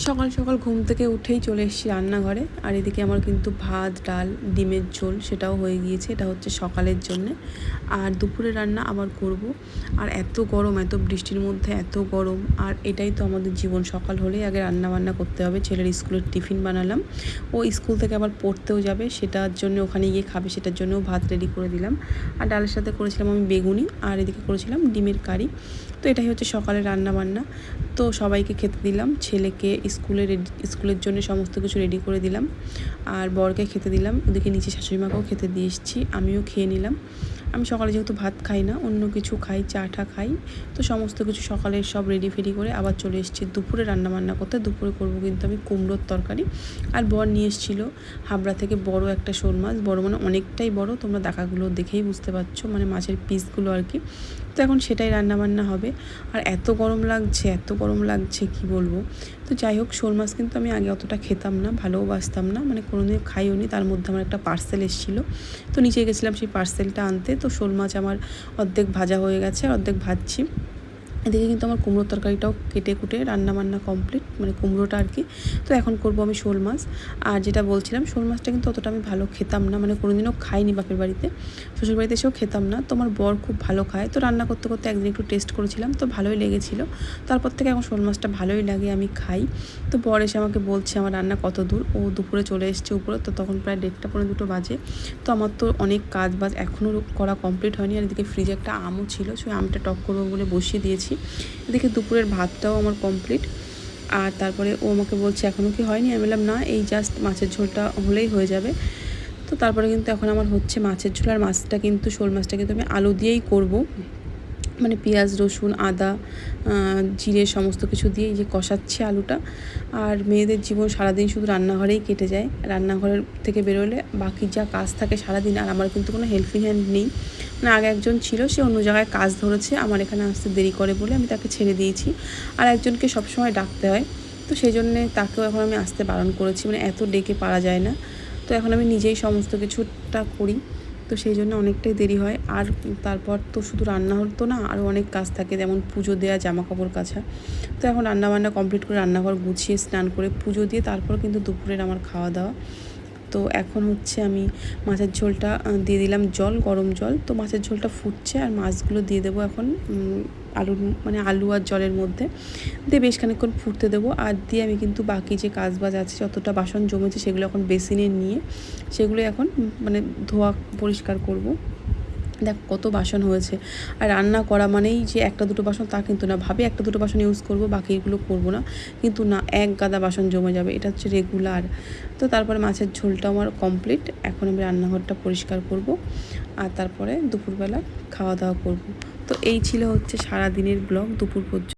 সকাল সকাল ঘুম থেকে উঠেই চলে এসেছি রান্নাঘরে। আর এদিকে আমার কিন্তু ভাত, ডাল, ডিমের ঝোল সেটাও হয়ে গিয়েছে। এটা হচ্ছে সকালের জন্যে। আর দুপুরে রান্না আবার করব। আর এত গরম, এত বৃষ্টির মধ্যে এত গরম। আর এটাই তো আমাদের জীবন, সকাল হলেই আগে রান্না বান্না করতে হবে। ছেলের স্কুলের টিফিন বানালাম, ও স্কুল থেকে আবার পড়তেও যাবে, সেটার জন্য ওখানে গিয়ে খাবে, সেটার জন্যও ভাত রেডি করে দিলাম। আর ডালের সাথে করেছিলাম আমি বেগুনি, আর এদিকে করেছিলাম ডিমের কারি। তো এটাই হচ্ছে সকালের রান্না বান্না। তো সবাইকে খেতে দিলাম, ছেলেকে স্কুলের জন্য সমস্ত কিছু রেডি করে দিলাম, আর বরকে খেতে দিলাম। ওদিকে নিচে শাশুড়িমাকেও খেতে দিয়ে এসেছি, আমিও খেয়ে নিলাম। আমি সকালে যেহেতু ভাত খাই না, অন্য কিছু খাই, চা টা খাই, তো সমস্ত কিছু সকালে সব রেডি ফেডি করে আবার চলে এসেছি দুপুরে রান্নাবান্না করতে। দুপুরে করব কিন্তু আমি কুমড়োর তরকারি। আর বর নিয়ে এসেছিলো হাবড়া থেকে বড় একটা শোল মাছ, বড় মানে অনেকটাই বড়, তোমরা দেখাগুলো দেখেই বুঝতে পারছো, মানে মাছের পিসগুলো আর কি। তো এখন সেটাই রান্নাবান্না হবে। আর এত গরম লাগছে, এত গরম লাগছে কি বলবো। তো যাই হোক, শোল মাছ কিন্তু আমি আগে অতটা খেতাম না, ভালোবাসতাম না, মানে কোনোদিন খাইও নি। তার মধ্যে আমার একটা পার্সেল এসেছিলো, তো নিচে গেছিলাম সেই পার্সেলটা আনতে। তো শোল মাছ আমার অর্ধেক ভাজা হয়ে গেছে, অর্ধেক ভাজছি। এদিকে কিন্তু আমার কুমড়োর তরকারিটাও কেটে কুটে রান্নাবান্না কমপ্লিট, মানে কুমড়োটা আর কি। তো এখন করব আমি শোল মাছ। আর যেটা বলছিলাম, শোল মাছটা কিন্তু অতটা আমি ভালো খেতাম না, মানে কোনোদিনও খাইনি বাপের বাড়িতে, শ্বশুর বাড়িতে এসেও খেতাম না। তো আমার বর খুব ভালো খায়, তো রান্না করতে করতে একদিন একটু টেস্ট করেছিলাম, তো ভালোই লেগেছিলো। তারপর থেকে এখন শোল মাছটা ভালোই লাগে, আমি খাই। তো বর এসে আমাকে বলছে আমার রান্না কত দূর। ও দুপুরে চলে এসছে উপরে, তো তখন প্রায় 1:30 পৌনে 2 বাজে। তো আমার তো অনেক কাজ বাজ এখনও করা কমপ্লিট হয়নি। আর এদিকে ফ্রিজে একটা আমও ছিল, সেই আমটা টক করবো বলে বসিয়ে দিয়েছি। এদিকে দুপুরের ভাতটাও আমার কমপ্লিট। আর তারপরে ও আমাকে বলছে এখনও কি হয়নি, আমি বললাম না, এই জাস্ট মাছের ঝোলটা হলেই হয়ে যাবে। তো তারপরে কিন্তু এখন আমার হচ্ছে মাছের ঝোল। আর মাছটা কিন্তু শোল মাছটা কিন্তু আমি আলু দিয়েই করব, মানে পেঁয়াজ, রসুন, আদা, জিরে সমস্ত কিছু দিয়ে এই যে কষাচ্ছি আলুটা। আর মেয়েদের জীবন সারাদিন শুধু রান্নাঘরেই কেটে যায়, রান্নাঘরের থেকে বেরোলে বাকি যা কাজ থাকে সারাদিন। আর আমার কিন্তু কোনো হেল্পিং হ্যান্ড নেই, মানে আগে একজন ছিল, সে অন্য জায়গায় কাজ ধরেছে, আমার এখানে আসতে দেরি করে বলে আমি তাকে ছেড়ে দিয়েছি। আর একজনকে সবসময় ডাকতে হয়, তো সেই জন্যে তাকেও এখন আমি আসতে বারণ করেছি, মানে এত ডেকে পারা যায় না। তো এখন আমি নিজেই সমস্ত কিছুটা করি, তো সেই জন্য অনেকটাই দেরি হয়। আর তারপর তো শুধু রান্না হতো না, আরও অনেক কাজ থাকে, যেমন পুজো দেওয়া, জামা কাপড় কাচা। তো এখন রান্নাবান্না কমপ্লিট করে রান্নাঘর গুছিয়ে স্নান করে পুজো দিয়ে তারপর কিন্তু দুপুরের আমার খাওয়া দাওয়া। তো এখন হচ্ছে আমি মাছের ঝোলটা দিয়ে দিলাম জল, গরম জল। তো মাছের ঝোলটা ফুটছে, আর মাছগুলো দিয়ে দেবো এখন আলু আর জলের মধ্যে দিয়ে বেশ খানিকক্ষণ ফুটতে দেবো। আর দিয়ে আমি কিন্তু বাকি যে কাজ বাজ আছে, যতটা বাসন জমেছে সেগুলো এখন বেসিনে নিয়ে সেগুলো এখন মানে ধোয়া পরিষ্কার করব। দেখ কত বাসন হয়েছে। আর রান্না করা মানেই যে একটা দুটো বাসন তা কিন্তু না, ভাবে একটা দুটো বাসন ইউজ করব, বাকিগুলো করব না, কিন্তু না, এক গাদা বাসন জমে যাবে, এটা হচ্ছে রেগুলার। তো তারপরে মাছের ঝোলটা আমার কমপ্লিট, এখন আমি রান্নাঘরটা পরিষ্কার করব, আর তারপরে দুপুরবেলা খাওয়া দাওয়া করব। তো এই ছিল হচ্ছে সারাদিনের ব্লগ দুপুর পর্যন্ত।